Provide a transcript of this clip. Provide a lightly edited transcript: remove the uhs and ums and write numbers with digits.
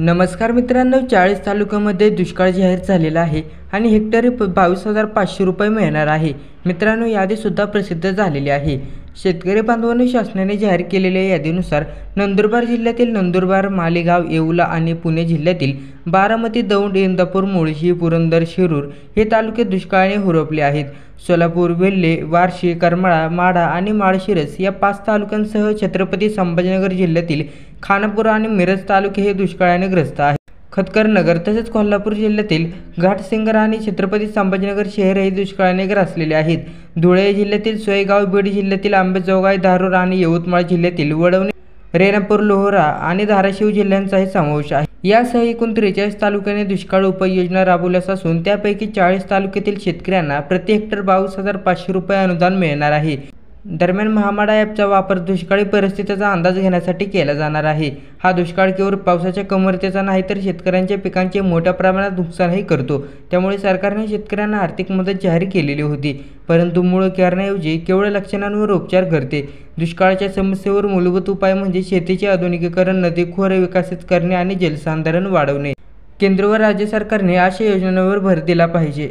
नमस्कार मित्रांनो, 40 तालुक्यामध्ये दुष्काळ जाहीर झालेला आहे आणि हेक्टरी 22,500 रुपये मिळणार आहे। मित्रांनो, यादीसुद्धा प्रसिद्ध झालेली आहे। शेतकरी बांधवांनो, शासनाने जाहीर केलेल्या यादीनुसार नंदुरबार जिल्ह्यातील नंदुरबार, मालेगाव, येवला आणि पुणे जिल्ह्यातील बारामती, दौंड, इंदापूर, मुळशी, पुरंदर, शिरूर हे तालुके दुष्काळाने हुरपले आहेत। सोलापूर, वेल्हे, वारशी, करमाळा, माढा आणि माळशिरस या 5 तालुक्यांसह छत्रपती संभाजीनगर जिल्ह्यातील खानापूर आणि मिरज तालुके हे दुष्काळाने ग्रस्त आहेत। खतकरनगर तसेच कोल्हापूर जिल्ह्यातील घाटसिंगर आणि छत्रपती संभाजीनगर शहर हे दुष्काळाने ग्रासलेले आहेत। धुळे जिल्ह्यातील सोयगाव, बीड जिल्ह्यातील अंबेजोगाई, धारूर आणि यवतमाळ जिल्ह्यातील वडवणी, रेणापूर, लोहारा आणि धाराशिव जिल्ह्यांचाही समावेश आहे। यासह एकूण 43 तालुक्यांनी दुष्काळ उपाययोजना राबवल्यास असून त्यापैकी 40 तालुक्यातील शेतकऱ्यांना प्रति हेक्टर 22,500 रुपये अनुदान मिळणार आहे। दरम्यान महामाडा ॲपचा वापर दुष्काळी परिस्थितीचा अंदाज घेण्यासाठी केला जाणार आहे। हा दुष्काळ केवळ पावसाच्या कमतरतेचा नाही तर शेतकऱ्यांच्या पिकांचे मोठ्या प्रमाणात नुकसानही करतो। त्यामुळे सरकारने शेतकऱ्यांना आर्थिक मदत जाहीर केलेली होती, परंतु मूळ कारणाऐवजी केवळ लक्षणांवर उपचार करते। दुष्काळाच्या समस्येवर मूलभूत उपाय म्हणजे शेतीचे आधुनिकीकरण, नदी खोरे विकसित करणे आणि जलसंधारण वाढवणे। केंद्र व राज्य सरकारने अशा योजनांवर भर दिला पाहिजे।